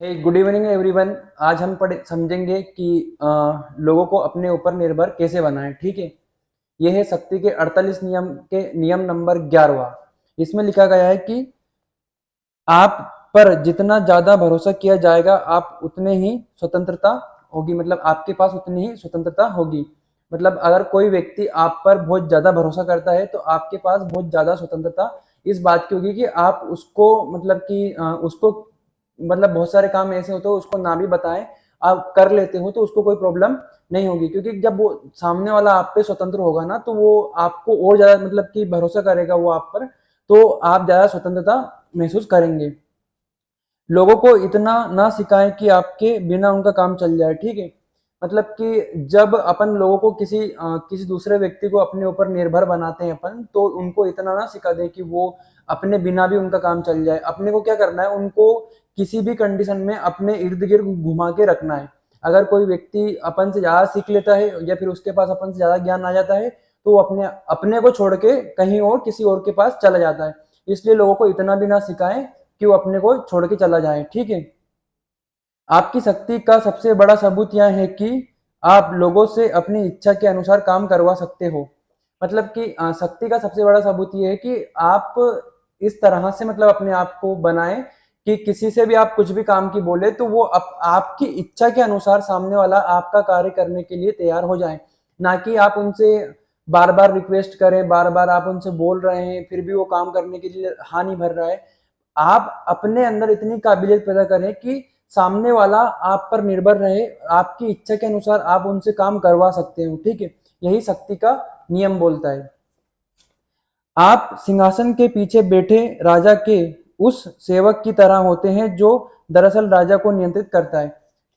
Good evening everyone. आज हम पढ़े समझेंगे कि लोगों को अपने ऊपर निर्भर कैसे बनाएं। ठीक है, यह है शक्ति के 48 नियम के नियम नंबर 11वां। इसमें लिखा गया है कि आप पर जितना ज्यादा भरोसा किया जाएगा आप उतने ही स्वतंत्रता होगी, मतलब आपके पास उतनी ही स्वतंत्रता होगी। मतलब अगर कोई व्यक्ति आप पर बहुत ज्यादा भरोसा करता है तो आपके पास बहुत ज्यादा स्वतंत्रता इस बात की होगी कि आप उसको मतलब कि उसको मतलब बहुत सारे काम ऐसे होते हैं उसको ना भी बताएं, आप कर लेते हो तो उसको कोई प्रॉब्लम नहीं होगी, क्योंकि जब वो सामने वाला आप पे स्वतंत्र होगा ना तो वो आपको और ज्यादा मतलब कि भरोसा करेगा वो आप पर, तो आप ज्यादा स्वतंत्रता महसूस करेंगे। लोगों को इतना ना सिखाएं कि आपके बिना उनका काम चल जाए। ठीक है, मतलब कि जब अपन लोगों को किसी दूसरे व्यक्ति को अपने ऊपर निर्भर बनाते हैं अपन, तो उनको इतना ना सिखा दें कि वो अपने बिना भी उनका काम चल जाए। अपने को क्या करना है, उनको किसी भी कंडीशन में अपने इर्द गिर्द घुमा के रखना है। अगर कोई व्यक्ति अपन से ज्यादा सीख लेता है या फिर उसके पास अपन से ज्यादा ज्ञान आ जाता है तो वो अपने अपने को छोड़ के कहीं और किसी और के पास चला जाता है। इसलिए लोगों को इतना भी ना सिखाएं कि वो अपने को छोड़ के चला जाए। ठीक है, आपकी शक्ति का सबसे बड़ा सबूत यह है कि आप लोगों से अपनी इच्छा के अनुसार काम करवा सकते हो। मतलब कि शक्ति का सबसे बड़ा सबूत यह है कि आप इस तरह से मतलब अपने आप को बनाएं कि किसी से भी आप कुछ भी काम की बोले तो वो आपकी इच्छा के अनुसार सामने वाला आपका कार्य करने के लिए तैयार हो जाए। ना कि आप उनसे बार बार रिक्वेस्ट करें, बार बार आप उनसे बोल रहे हैं फिर भी वो काम करने के लिए हाँ नहीं भर रहा है। आप अपने अंदर इतनी काबिलियत पैदा करें कि सामने वाला आप पर निर्भर रहे, आपकी इच्छा के अनुसार आप उनसे काम करवा सकते हो। ठीक है, यही शक्ति का नियम बोलता है। आप सिंहासन के पीछे बैठे राजा के उस सेवक की तरह होते हैं जो दरअसल राजा को नियंत्रित करता है।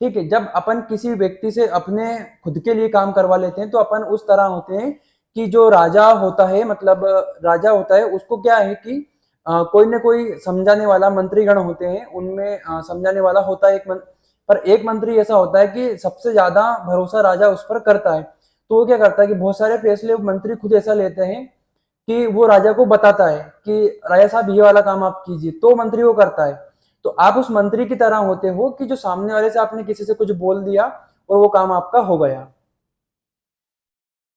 ठीक है, जब अपन किसी व्यक्ति से अपने खुद के लिए काम करवा लेते हैं तो अपन उस तरह होते हैं कि जो राजा होता है, मतलब राजा होता है उसको क्या है कि कोई ना कोई समझाने वाला मंत्रीगण होते हैं, उनमें समझाने वाला होता है पर एक मंत्री ऐसा होता है कि सबसे ज्यादा भरोसा राजा उस पर करता है। तो वो क्या करता है कि बहुत सारे फैसले मंत्री खुद ऐसा लेते हैं कि वो राजा को बताता है कि राजा साहब ये वाला काम आप कीजिए, तो मंत्री वो करता है। तो आप उस मंत्री की तरह होते हो कि जो सामने वाले से आपने किसी से कुछ बोल दिया और वो काम आपका हो गया।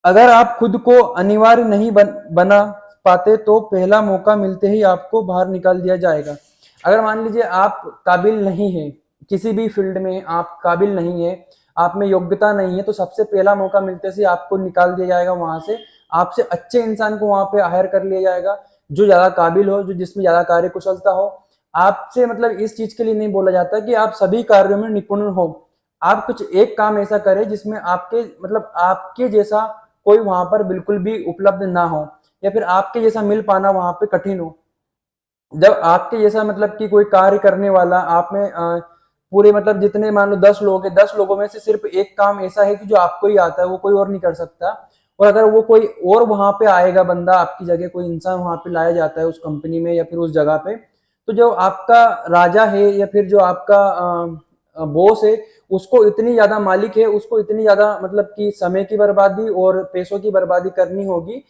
अगर आप खुद को अनिवार्य नहीं बना पाते तो पहला मौका मिलते ही आपको बाहर निकाल दिया जाएगा। अगर मान लीजिए आप काबिल नहीं है, किसी भी फील्ड में आप काबिल नहीं है, आप में योग्यता नहीं है, तो सबसे पहला मौका मिलते से आपको निकाल दिया जाएगा वहां से। आपसे अच्छे इंसान को वहां पे हायर कर लिया जाएगा जो ज्यादा काबिल हो, जो जिसमें ज्यादा कार्य कुशलता हो। आपसे मतलब इस चीज के लिए नहीं बोला जाता कि आप सभी कार्यों में निपुण हो। आप कुछ एक काम ऐसा करें जिसमें आपके मतलब आपके जैसा कोई वहां पर बिल्कुल भी उपलब्ध ना हो, या फिर आपके जैसा मिल पाना वहां पे कठिन हो। जब आपके जैसा मतलब कि कोई कार्य करने वाला आप में पूरे मतलब जितने मान लो 10 लोग हैं, 10 लोगों में से सिर्फ एक काम ऐसा है कि जो आपको ही आता है, वो कोई और नहीं कर सकता। और अगर वो कोई और वहां पे आएगा बंदा आपकी जगह, कोई इंसान वहां पे लाया जाता है उस कंपनी में या फिर उस जगह पे, तो जो आपका राजा है या फिर जो आपका बॉस है उसको इतनी ज्यादा मालिक है, उसको इतनी ज्यादा मतलब कि समय की बर्बादी और पैसों की बर्बादी करनी होगी।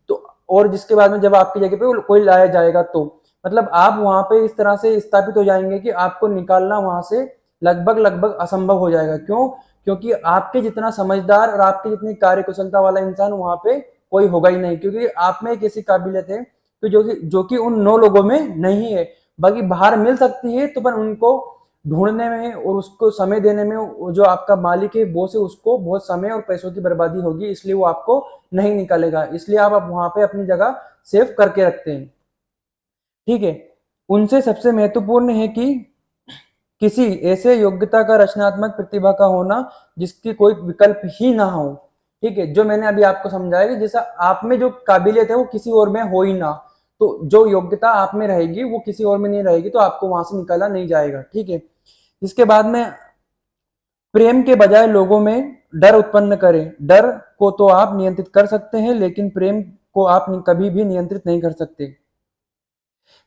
तो और जिसके बाद में जब आपकी जगह पे कोई लाया जाएगा तो मतलब आप वहां पे इस तरह से स्थापित हो जाएंगे कि आपको निकालना वहां से लगभग लगभग असंभव हो जाएगा। क्यों? क्योंकि आपके जितना समझदार और आपकी जितनी कार्य कुशलता वाला इंसान वहां पे कोई होगा ही नहीं, क्योंकि आप में एक ऐसी काबिलियत है कि जो कि उन 9 लोगों में नहीं है। बाकी बाहर मिल सकती है तो पर उनको ढूंढने में और उसको समय देने में जो आपका मालिक है बॉस है उसको बहुत समय और पैसों की बर्बादी होगी, इसलिए वो आपको नहीं निकालेगा। इसलिए आप वहां पे अपनी जगह सेव करके रखते हैं। ठीक है, उनसे सबसे महत्वपूर्ण है कि किसी ऐसे योग्यता का रचनात्मक प्रतिभा का होना जिसकी कोई विकल्प ही ना हो। ठीक है, जो मैंने अभी आपको समझाया कि जैसा आप में जो काबिलियत है वो किसी और में हो ही ना, तो जो योग्यता आप में रहेगी वो किसी और में नहीं रहेगी, तो आपको वहां से निकाला नहीं जाएगा। ठीक है, इसके बाद में प्रेम के बजाय लोगों में डर उत्पन्न करें। डर को तो आप नियंत्रित कर सकते हैं लेकिन प्रेम को आप कभी भी नियंत्रित नहीं कर सकते।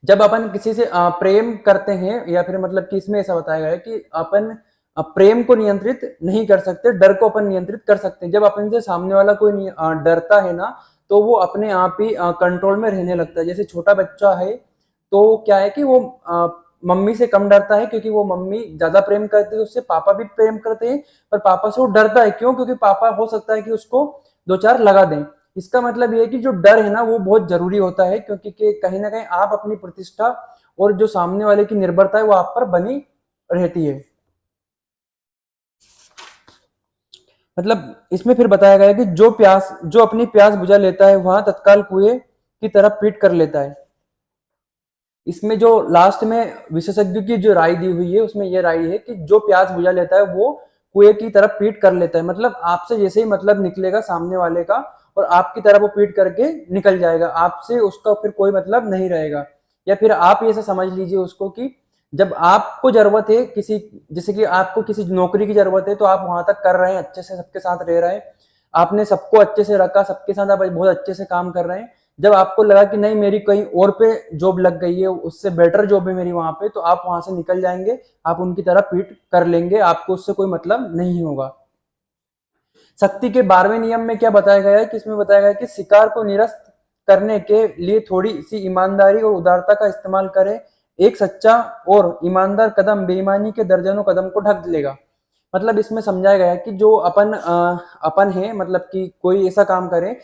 जब अपन किसी से प्रेम करते हैं या फिर मतलब कि इसमें ऐसा बताया गया है कि अपन प्रेम को नियंत्रित नहीं कर सकते, डर को अपन नियंत्रित कर सकते हैं। जब अपन से सामने वाला कोई डरता है ना तो वो अपने आप ही कंट्रोल में रहने लगता है। जैसे छोटा बच्चा है तो क्या है कि वो मम्मी से कम डरता है क्योंकि वो मम्मी ज्यादा प्रेम करती है उससे, पापा भी प्रेम करते हैं पर पापा से वो डरता है। क्यों? क्योंकि पापा हो सकता है कि उसको दो चार लगा दें। इसका मतलब ये है कि जो डर है ना वो बहुत जरूरी होता है, क्योंकि कहीं ना कहीं आप अपनी प्रतिष्ठा और जो सामने वाले की निर्भरता है वो आप पर बनी रहती है। मतलब इसमें फिर बताया गया है कि जो अपनी प्यास बुझा लेता है वहां तत्काल कुएं की तरफ पीट कर लेता है। इसमें जो लास्ट में विशेषज्ञ की जो राय दी हुई है उसमें यह राय है कि जो प्यास बुझा लेता है वो कुएं की तरफ पीट कर लेता है। मतलब आपसे जैसे ही मतलब निकलेगा सामने वाले का और आपकी तरफ वो पीट करके निकल जाएगा, आपसे उसका फिर कोई मतलब नहीं रहेगा। या फिर आप ऐसा समझ लीजिए उसको कि जब आपको जरूरत है किसी, जैसे कि आपको किसी नौकरी की जरूरत है तो आप वहां तक कर रहे हैं, अच्छे से सबके साथ रह रहे हैं, आपने सबको अच्छे से रखा, सबके साथ आप बहुत अच्छे से काम कर रहे हैं। जब आपको लगा कि नहीं मेरी कहीं और पे जॉब लग गई है, उससे बेटर जॉब है मेरी वहां पे, तो आप वहां से निकल जाएंगे, आप उनकी तरफ पीठ कर लेंगे, आपको उससे कोई मतलब नहीं होगा। शक्ति के 12वें नियम में क्या बताया गया है कि इसमें बताया गया है कि शिकार को निरस्त करने के लिए थोड़ी सी ईमानदारी और उदारता का इस्तेमाल करें। एक सच्चा और ईमानदार कदम बेईमानी के दर्जनों कदम को ढक लेगा। मतलब इसमें समझाया गया है कि जो अपन है, मतलब कि कोई ऐसा काम करे,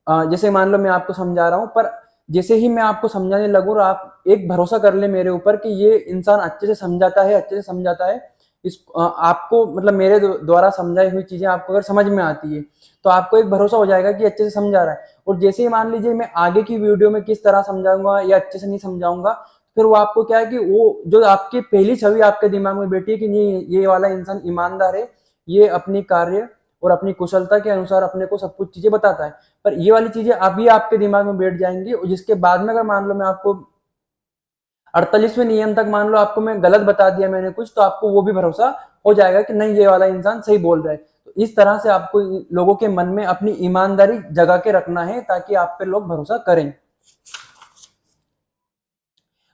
जैसे मान लो मैं आपको समझा रहा हूं, पर जैसे ही मैं आपको समझाने लगूं और आप एक भरोसा कर ले मेरे ऊपर कि ये इंसान अच्छे से समझाता है, अच्छे से समझाता है, इस आपको मतलब मेरे द्वारा समझाई हुई चीजें आपको अगर समझ में आती है तो आपको एक भरोसा हो जाएगा कि अच्छे से समझा रहा है। और जैसे ही मान लीजिए मैं आगे की वीडियो में किस तरह समझाऊंगा या अच्छे से नहीं समझाऊंगा, फिर वो आपको क्या है कि वो जो आपकी पहली छवि आपके दिमाग में बैठी है कि ये वाला इंसान ईमानदार है, ये अपनी कार्य और अपनी कुशलता के अनुसार अपने को सब कुछ चीजें बताता है, पर ये वाली चीजें अभी आपके दिमाग में बैठ जाएंगी। और जिसके बाद में अगर मान लो मैं आपको 48वें नियम तक मान लो आपको मैं गलत बता दिया मैंने कुछ, तो आपको वो भी भरोसा हो जाएगा कि नहीं ये वाला इंसान सही बोल रहा है। तो इस तरह से आपको लोगों के मन में अपनी ईमानदारी जगा के रखना है ताकि आप पे लोग भरोसा करें।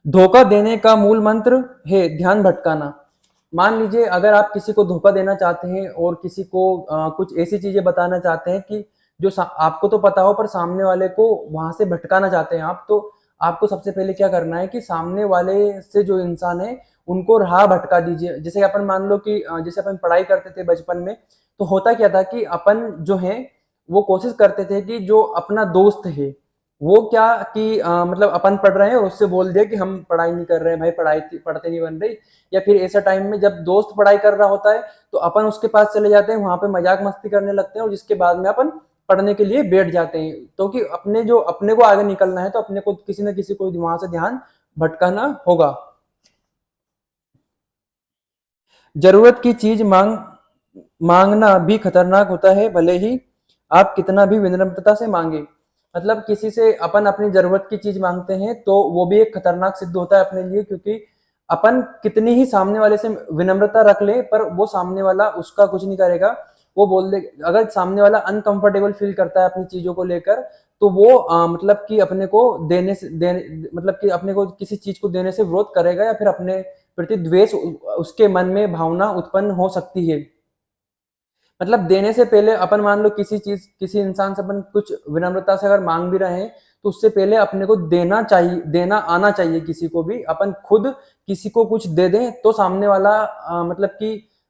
धोखा देने का मूल मंत्र है ध्यान भटकाना। मान लीजिए अगर आप किसी को धोखा देना चाहते हैं और किसी को कुछ ऐसी चीजें बताना चाहते हैं कि जो आपको तो पता हो पर सामने वाले को वहां से भटकाना चाहते हैं आप, तो आपको सबसे पहले क्या करना है कि सामने वाले से जो इंसान है उनको राह भटका दीजिए। जैसे अपन मान लो कि जैसे अपन पढ़ाई करते थे बचपन में, तो होता क्या था कि अपन जो है वो कोशिश करते थे कि जो अपना दोस्त है वो क्या कि मतलब अपन पढ़ रहे हैं और उससे बोल दिया कि हम पढ़ाई नहीं कर रहे हैं भाई, पढ़ाई पढ़ते नहीं बन रही। या फिर ऐसा टाइम में जब दोस्त पढ़ाई कर रहा होता है तो अपन उसके पास चले जाते हैं, वहां पे मजाक मस्ती करने लगते हैं और जिसके बाद में अपन पढ़ने के लिए बैठ जाते हैं। तो कि अपने को आगे निकलना है तो अपने को किसी न किसी को वहां से ध्यान भटकाना होगा। जरूरत की चीज मांगना भी खतरनाक होता है, भले ही आप कितना भी विनम्रता से मांगे। मतलब किसी से अपन अपनी जरूरत की चीज मांगते हैं तो वो भी एक खतरनाक सिद्ध होता है अपने लिए, क्योंकि अपन कितनी ही सामने वाले से विनम्रता रख ले पर वो सामने वाला उसका कुछ नहीं करेगा, वो बोल दे। अगर सामने वाला अनकंफर्टेबल फील करता है अपनी चीजों को लेकर तो वो मतलब कि अपने को मतलब कि अपने को किसी चीज को देने से विरोध करेगा या फिर अपने प्रति द्वेष उसके मन में भावना उत्पन्न हो सकती है। मतलब देने से पहले अपन मान लो किसी इंसान से अपन कुछ विनम्रता से अगर मांग भी रहे हैं तो उससे पहले अपने को देना चाहिए, देना आना चाहिए। किसी को भी अपन खुद किसी को कुछ दे दें तो सामने वाला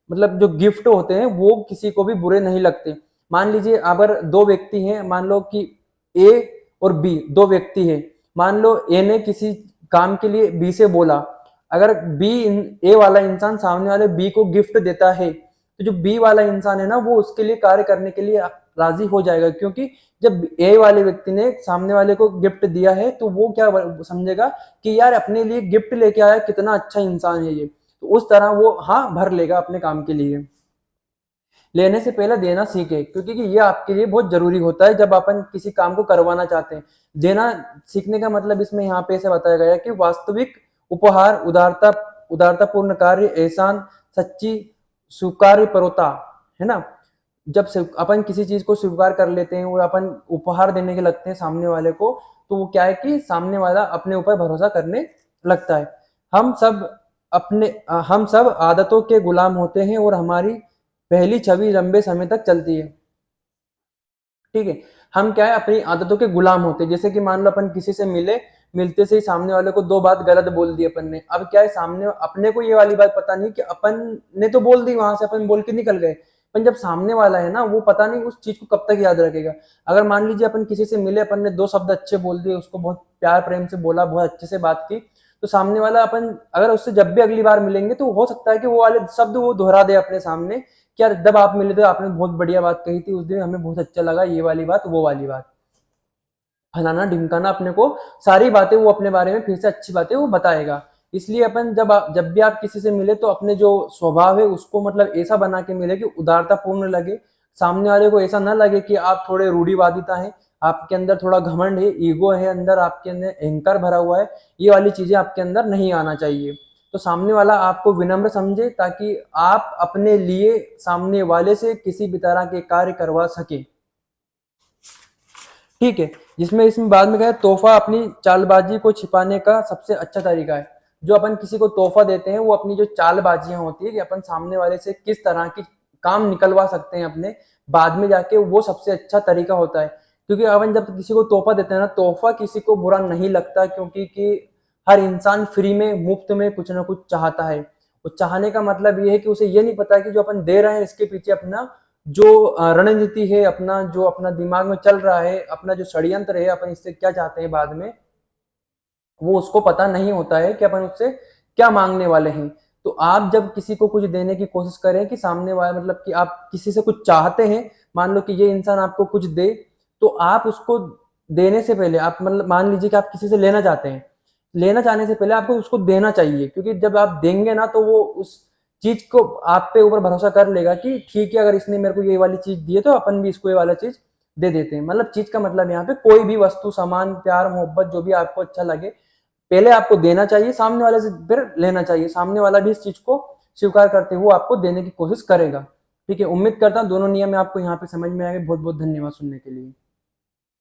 मतलब जो गिफ्ट होते हैं वो किसी को भी बुरे नहीं लगते। मान लीजिए अगर दो व्यक्ति हैं, मान लो कि ए और बी दो व्यक्ति है, मान लो ए ने किसी काम के लिए बी से बोला, अगर ए वाला इंसान सामने वाले बी को गिफ्ट देता है तो जो बी वाला इंसान है ना वो उसके लिए कार्य करने के लिए राजी हो जाएगा, क्योंकि जब ए वाले व्यक्ति ने सामने वाले को गिफ्ट दिया है तो वो क्या समझेगा कि यार अपने लिए गिफ्ट लेके आया, कितना अच्छा इंसान है ये, तो उस तरह वो हाँ भर लेगा अपने काम के लिए। लेने से पहले देना सीखे, क्योंकि ये आपके लिए बहुत जरूरी होता है जब अपन किसी काम को करवाना चाहते हैं। देना सीखने का मतलब इसमें यहाँ पे ऐसे बताया गया है कि वास्तविक उपहार, उदारतापूर्ण कार्य, एहसान, सच्ची स्वीकार्य परोता, है ना। जब अपन किसी चीज को स्वीकार कर लेते हैं और अपन उपहार देने के लगते हैं सामने वाले को, तो वो क्या है कि सामने वाला अपने ऊपर भरोसा करने लगता है। हम सब आदतों के गुलाम होते हैं और हमारी पहली छवि लंबे समय तक चलती है। ठीक है, हम क्या है अपनी आदतों के गुलाम होते हैं। जैसे कि मान लो अपन किसी से मिले मिलते से ही सामने वाले को 2 बात गलत बोल दी अपन ने। अब क्या है, सामने अपने को ये वाली बात पता नहीं कि अपन ने तो बोल दी, वहां से अपन बोल के निकल गए, पर जब सामने वाला है ना, वो पता नहीं उस चीज को कब तक याद रखेगा। अगर मान लीजिए अपन किसी से मिले, अपन ने 2 शब्द अच्छे बोल दिए, उसको बहुत प्यार प्रेम से बोला, बहुत अच्छे से बात की, तो सामने वाला अपन अगर उससे जब भी अगली बार मिलेंगे तो हो सकता है कि वो वाले शब्द वो दोहरा दे अपने सामने कि यार जब आप मिले थे आपने बहुत बढ़िया बात कही थी उस दिन, हमें बहुत अच्छा लगा, ये वाली बात वो वाली बात, फलाना ढिमकाना, अपने को सारी बातें वो अपने बारे में फिर से अच्छी बातें वो बताएगा। इसलिए अपन जब भी आप किसी से मिले तो अपने जो स्वभाव है उसको मतलब ऐसा बना के मिले कि उदारता पूर्ण लगे, सामने वाले को ऐसा ना लगे कि आप थोड़े रूढ़िवादिता है, आपके अंदर थोड़ा घमंड है, ईगो है, अंदर आपके अंदर अहंकार भरा हुआ है, ये वाली चीजें आपके अंदर नहीं आना चाहिए। तो सामने वाला आपको विनम्र समझे ताकि आप अपने लिए सामने वाले से किसी भी तरह के कार्य करवा सके। ठीक है, जिसमें इसमें बाद में कहा तोहफा अपनी चालबाजी को छिपाने का सबसे अच्छा तरीका है। जो अपन किसी को तोहफा देते हैं वो अपनी जो चालबाजियां होती है कि अपन सामने वाले से किस तरह की काम निकलवा सकते हैं अपने, बाद में जाके वो सबसे अच्छा तरीका होता है। क्योंकि अपन जब किसी को तोहफा देते हैं ना, तोहफा किसी को बुरा नहीं लगता, क्योंकि कि हर इंसान फ्री में मुफ्त में कुछ ना कुछ चाहता है। वो चाहने का मतलब ये है कि उसे ये नहीं पता है कि जो अपन दे रहे हैं इसके पीछे अपना जो रणनीति है, अपना जो अपना दिमाग में चल रहा है, अपना जो षड्यंत्र है, अपन इससे क्या चाहते हैं बाद में, वो उसको पता नहीं होता है कि अपन उससे क्या मांगने वाले हैं। तो आप जब किसी को कुछ देने की कोशिश करें कि सामने वाला मतलब कि आप किसी से कुछ चाहते हैं, मान लो कि ये इंसान आपको कुछ दे, तो आप उसको देने से पहले आप मतलब मान लीजिए कि आप किसी से लेना चाहते हैं, लेना चाहने से पहले आपको उसको देना चाहिए, क्योंकि जब आप देंगे ना तो वो उस चीज को आप पे ऊपर भरोसा कर लेगा कि ठीक है अगर इसने मेरे को ये वाली चीज दी है तो अपन भी इसको ये वाला चीज दे देते हैं। मतलब चीज का मतलब यहाँ पे कोई भी वस्तु, सामान, प्यार, मोहब्बत जो भी आपको अच्छा लगे, पहले आपको देना चाहिए, सामने वाले से फिर लेना चाहिए। सामने वाला भी इस चीज को स्वीकार करते हुए आपको देने की कोशिश करेगा। ठीक है, उम्मीद करता हूँ दोनों नियम आपको यहाँ पे समझ में आएंगे। बहुत बहुत धन्यवाद सुनने के लिए।